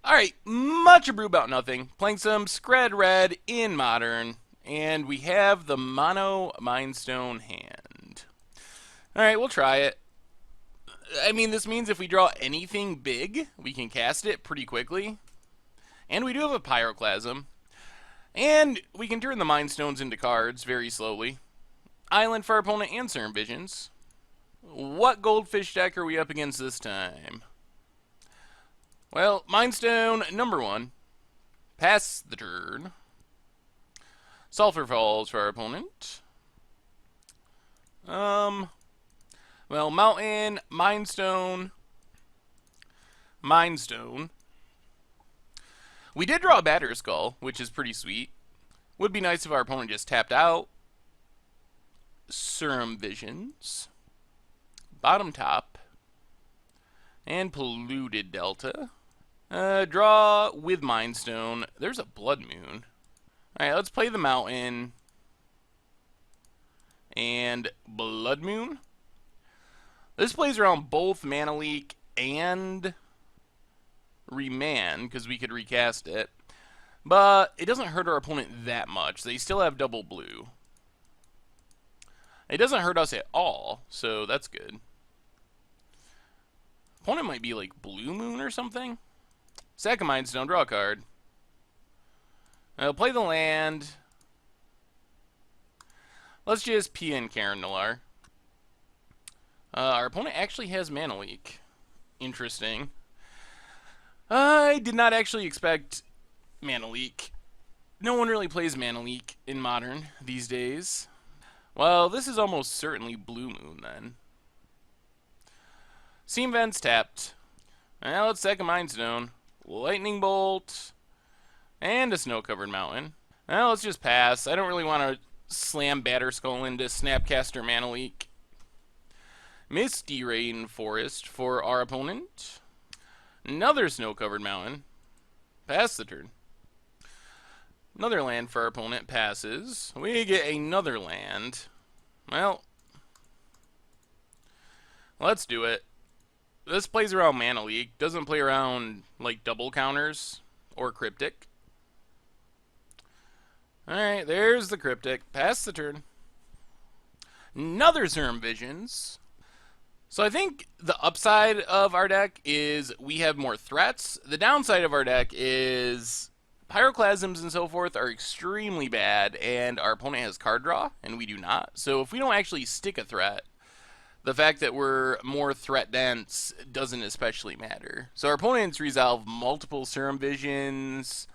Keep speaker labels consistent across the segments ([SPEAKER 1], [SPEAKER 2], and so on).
[SPEAKER 1] Alright, much Abrew about nothing. Playing some Skred Red in Modern. And we have the Mono Mindstone hand. Alright, we'll try it. I mean, this means if we draw anything big, we can cast it pretty quickly. And we do have a Pyroclasm. And we can turn the Mind Stones into cards very slowly. Island for our opponent and Certain Visions. What Goldfish deck are we up against this time? Well, Mind Stone number 1. Pass the turn. Sulfur Falls for our opponent. Well, Mountain, Mind Stone, Mind Stone. We did draw a Batter Skull, which is pretty sweet. Would be nice if our opponent just tapped out. Serum Visions. Bottom Top. And Polluted Delta. Draw with Mind Stone. There's a Blood Moon. Alright, let's play the Mountain. And Blood Moon. This plays around both Mana Leak and Remand, because we could recast it. But it doesn't hurt our opponent that much. They still have double blue. It doesn't hurt us at all, so that's good. Opponent might be like Blue Moon or something. Sack a Mind Stone, draw a card. I'll play the land. Let's just PN Karen Nalar. Our opponent actually has Mana Leak. Interesting. I did not actually expect Mana Leak. No one really plays Mana Leak in Modern these days. Well, this is almost certainly Blue Moon then. Seam Vents tapped. Now let's sack a Mind Stone. Lightning Bolt. And a Snow-Covered Mountain. Now let's just pass. I don't really want to slam Batter Skull into Snapcaster Mana Leak. Misty Rain Forest for our opponent. Another Snow-Covered Mountain. Pass the turn. Another land for our opponent passes. We get another land. Well, let's do it. This plays around Mana Leak. Doesn't play around, like, double counters or Cryptic. Alright, there's the Cryptic. Pass the turn. Another Serum Visions. So I think the upside of our deck is we have more threats. The downside of our deck is Pyroclasms and so forth are extremely bad, and our opponent has card draw, and we do not. So if we don't actually stick a threat, the fact that we're more threat dense doesn't especially matter. So our opponents resolve multiple Serum Visions.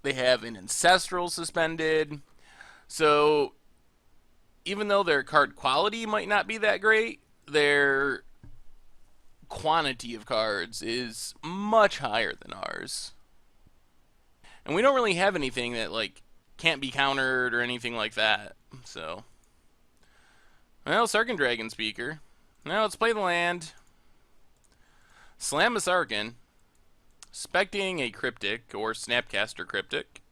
[SPEAKER 1] They have an Ancestral suspended. So even though their card quality might not be that great, their quantity of cards is much higher than ours. And we don't really have anything that, like, can't be countered or anything like that. So, well, Sarkhan Dragon Speaker. Now let's play the land. Slam a Sarkhan. Specting a Cryptic or Snapcaster Cryptic.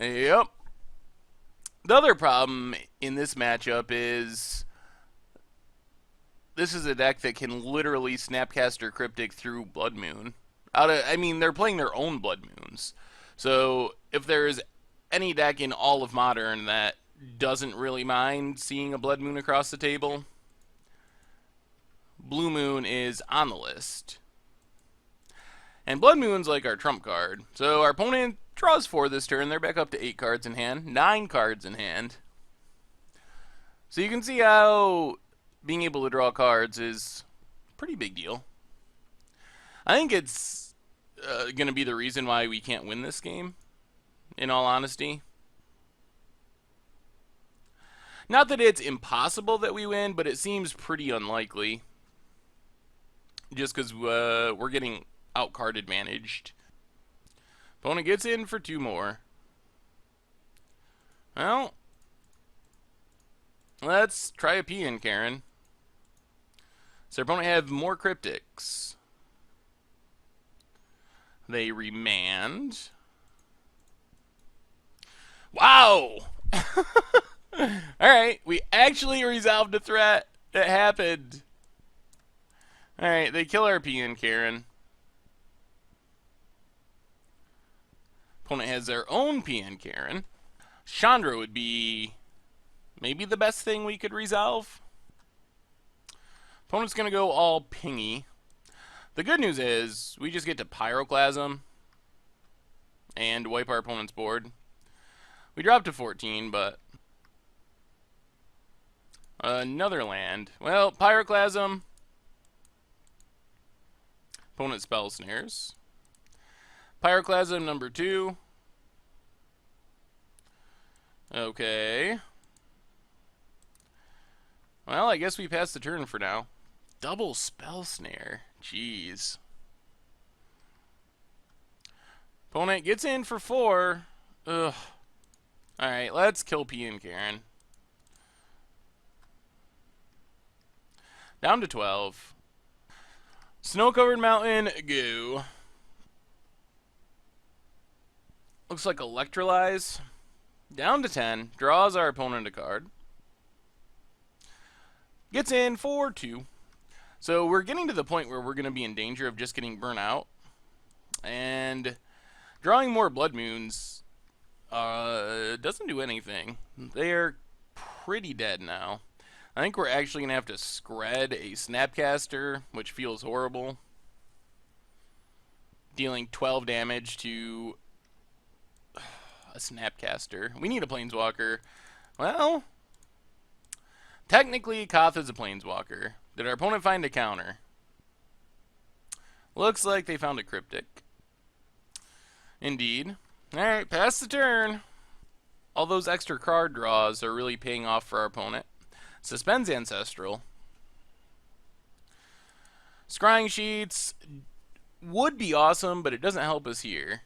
[SPEAKER 1] Yep. The other problem in this matchup is this is a deck that can literally Snapcaster Cryptic through Blood Moon. I mean, they're playing their own Blood Moons. So if there's any deck in all of Modern that doesn't really mind seeing a Blood Moon across the table, Blue Moon is on the list. And Blood Moon's like our trump card. So our opponent draws 4 this turn. They're back up to 8 cards in hand. 9 cards in hand. So you can see how being able to draw cards is a pretty big deal. I think it's going to be the reason why we can't win this game, in all honesty. Not that it's impossible that we win, but it seems pretty unlikely. Just because we're getting out-card advantaged. Opponent gets in for 2 more. Well, let's try a P in Karen. So our opponent have more Cryptics. They remand. Wow! Alright, we actually resolved a threat. It happened. Alright, they kill our PN Karen. Opponent has their own PN Karen. Chandra would be maybe the best thing we could resolve. Opponent's going to go all pingy. The good news is we just get to Pyroclasm and wipe our opponent's board. We dropped to 14, but another land. Well, Pyroclasm. Opponent spell snares. Pyroclasm number 2. Okay. Well, I guess we passed the turn for now. Double spell snare. Jeez. Opponent gets in for 4. Ugh. Alright, let's kill P and Karen. Down to 12. Snow-covered mountain, go. Looks like Electrolyze. Down to 10. Draws our opponent a card. Gets in for 2. So we're getting to the point where we're going to be in danger of just getting burnt out. And drawing more Blood Moons doesn't do anything. They're pretty dead now. I think we're actually going to have to Skred a Snapcaster, which feels horrible. Dealing 12 damage to a Snapcaster. We need a Planeswalker. Well, technically, Koth is a Planeswalker. Did our opponent find a counter? Looks like they found a Cryptic. Indeed. Alright, pass the turn. All those extra card draws are really paying off for our opponent. Suspends Ancestral. Scrying Sheets would be awesome, but it doesn't help us here.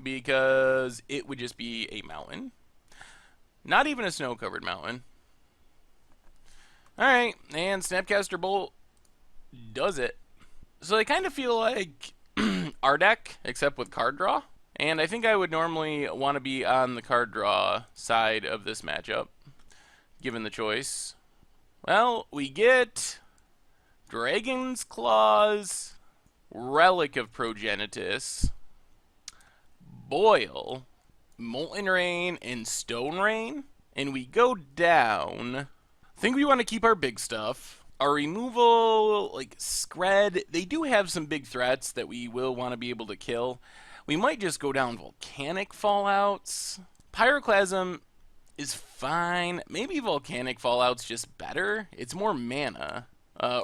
[SPEAKER 1] Because it would just be a mountain. Not even a snow-covered mountain. Alright, and Snapcaster Bolt does it. So I kind of feel like our deck, except with card draw. And I think I would normally want to be on the card draw side of this matchup, given the choice. Well, we get Dragon's Claws, Relic of Progenitus, Boil, Molten Rain, and Stone Rain. And we go down. I think we want to keep our big stuff. Our removal, like Skred, they do have some big threats that we will want to be able to kill. We might just go down Volcanic Fallouts. Pyroclasm is fine. Maybe Volcanic Fallout's just better. It's more mana.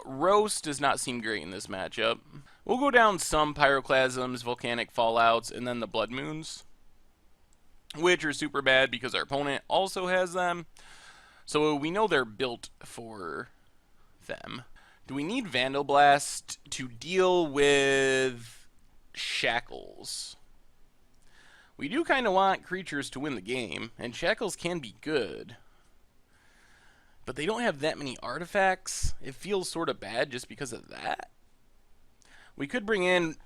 [SPEAKER 1] Roast does not seem great in this matchup. We'll go down some Pyroclasms, Volcanic Fallouts, and then the Blood Moons, which are super bad because our opponent also has them. So we know they're built for them. Do we need Vandal Blast to deal with Shackles? We do kind of want creatures to win the game, and Shackles can be good. But they don't have that many artifacts. It feels sort of bad just because of that. We could bring in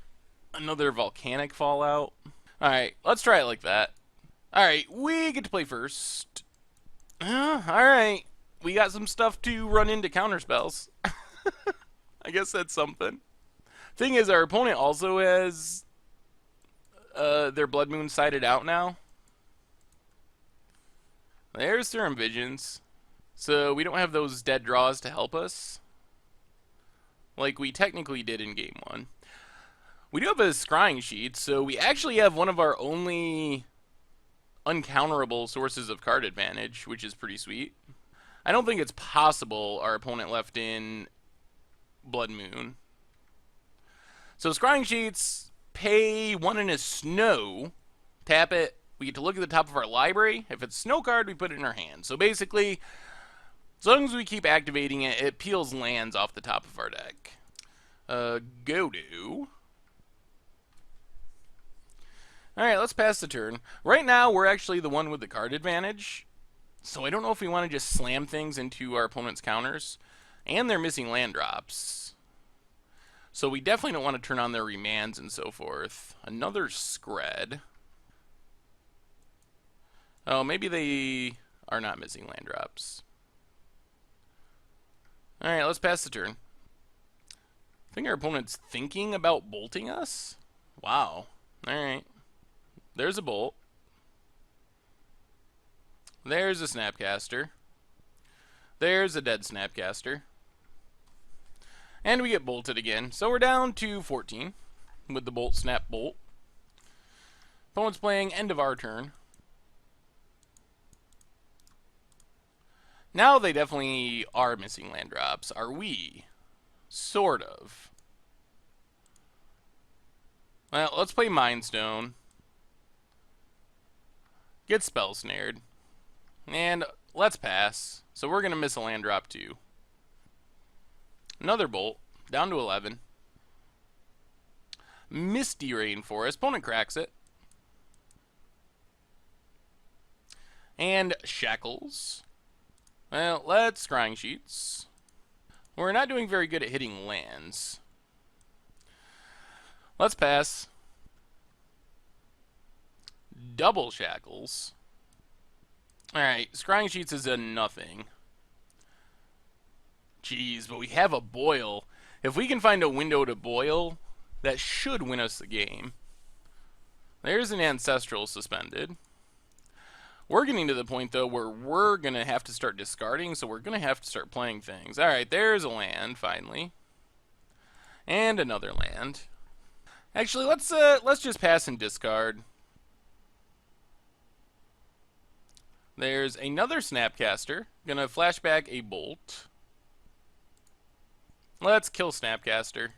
[SPEAKER 1] another Volcanic Fallout. Alright, let's try it like that. Alright, we get to play first. Alright, we got some stuff to run into counterspells. I guess that's something. Thing is, our opponent also has their Blood Moon sided out now. There's Serum Visions. So we don't have those dead draws to help us, like we technically did in Game 1. We do have a Scrying Sheet, so we actually have one of our only uncounterable sources of card advantage, which is pretty sweet. I don't think it's possible our opponent left in Blood Moon. So Scrying Sheets, pay 1 in a snow, tap it, we get to look at the top of our library. If it's a snow card, we put it in our hand. So basically, as long as we keep activating it, it peels lands off the top of our deck. Go to. Alright, let's pass the turn. Right now, we're actually the one with the card advantage. So I don't know if we want to just slam things into our opponent's counters. And they're missing land drops. So we definitely don't want to turn on their remands and so forth. Another Skred. Oh, maybe they are not missing land drops. Alright, let's pass the turn. I think our opponent's thinking about bolting us. Wow. Alright. There's a bolt. There's a Snapcaster. There's a dead Snapcaster. And we get bolted again. So we're down to 14 with the bolt, snap, bolt. Opponent's playing end of our turn. Now they definitely are missing land drops. Are we? Sort of. Well, let's play Mind Stone. Get spell snared. And let's pass. So we're going to miss a land drop too. Another bolt. Down to 11. Misty Rainforest. Opponent cracks it. And Shackles. Well, let's Scrying Sheets. We're not doing very good at hitting lands. Let's pass. Double Shackles. Alright, Scrying Sheets is a nothing. Jeez, but we have a boil. If we can find a window to boil, that should win us the game. There's an Ancestral suspended. We're getting to the point, though, where we're going to have to start discarding, so we're going to have to start playing things. Alright, there's a land, finally. And another land. Actually, let's just pass and discard. There's another Snapcaster. Gonna flashback a bolt. Let's kill Snapcaster.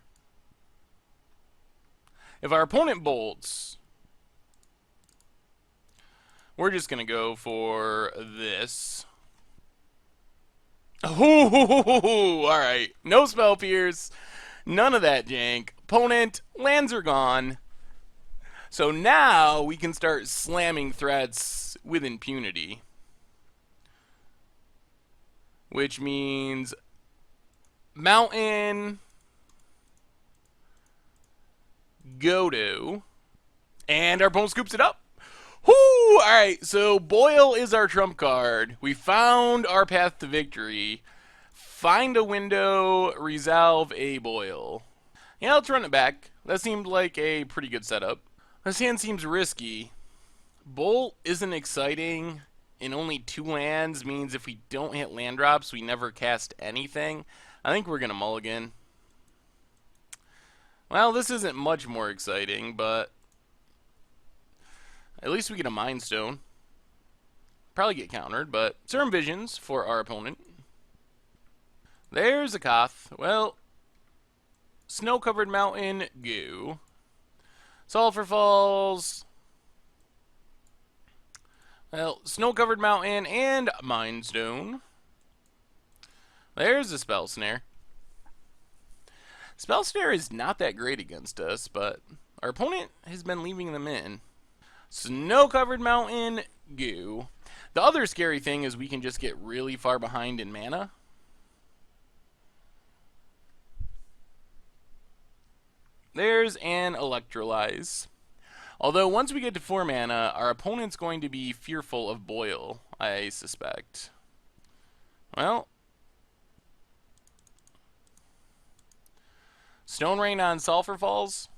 [SPEAKER 1] If our opponent bolts, we're just gonna go for this. Ooh, alright. No Spell Pierce. None of that jank. Opponent, lands are gone. So now we can start slamming threats with impunity. Which means Mountain, Godo, and our opponent scoops it up. Whoo! Alright, so Boil is our trump card. We found our path to victory. Find a window, resolve a Boil. Yeah, let's run it back. That seemed like a pretty good setup. This hand seems risky. Bolt isn't exciting, and only 2 lands means if we don't hit land drops, we never cast anything. I think we're going to mulligan. Well, this isn't much more exciting, but at least we get a Mind Stone. Probably get countered, but Serum Visions for our opponent. There's a Koth. Well, Snow-Covered Mountain, go. Sulphur Falls. Well, Snow-Covered Mountain and Mind Stone. There's a Spell Snare. Spell Snare is not that great against us, but our opponent has been leaving them in. Snow-Covered Mountain, go. The other scary thing is we can just get really far behind in mana. There's an Electrolyze. Although once we get to 4 mana, our opponent's going to be fearful of Boil, I suspect. Well, Stone Rain on Sulphur Falls.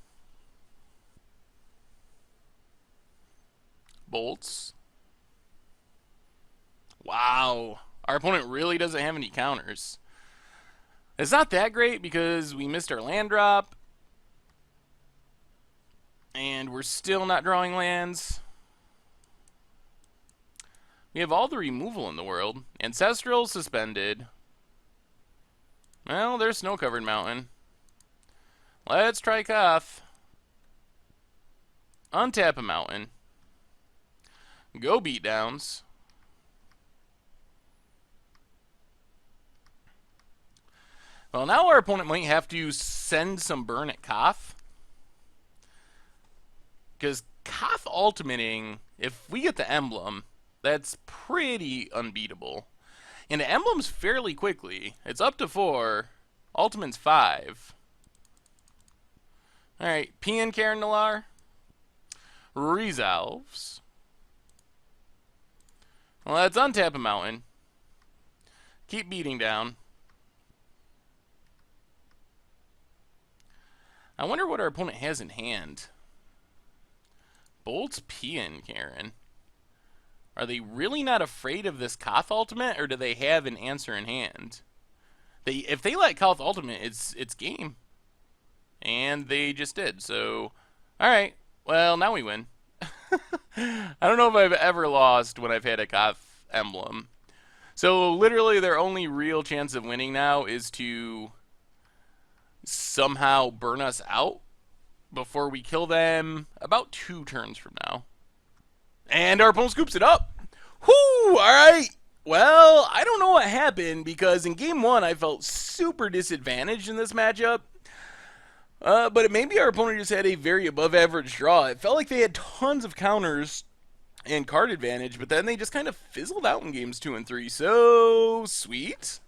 [SPEAKER 1] Bolts. Wow. Our opponent really doesn't have any counters. It's not that great because we missed our land drop. And we're still not drawing lands. We have all the removal in the world. Ancestral suspended. Well, there's Snow-Covered Mountain. Let's try Koth. Untap a mountain. Go beatdowns. Well, now our opponent might have to send some burn at Koth. Because Koth ultimating, if we get the emblem, that's pretty unbeatable. And the emblem's fairly quickly. It's up to 4. Ultimate's 5. Alright, Pian Carandalar. Resolves. Well, let's untap a mountain. Keep beating down. I wonder what our opponent has in hand. Bolt's Peeing, Karen. Are they really not afraid of this Koth ultimate, or do they have an answer in hand? If they let Koth ultimate, it's game. And they just did, so... Alright, well, now we win. I don't know if I've ever lost when I've had a Koth emblem. So literally their only real chance of winning now is to somehow burn us out before we kill them about 2 turns from now. And our opponent scoops it up. Whoo! Alright. Well, I don't know what happened because in game 1 I felt super disadvantaged in this matchup. But maybe our opponent just had a very above average draw. It felt like they had tons of counters and card advantage, but then they just kind of fizzled out in games 2 and 3. So, sweet.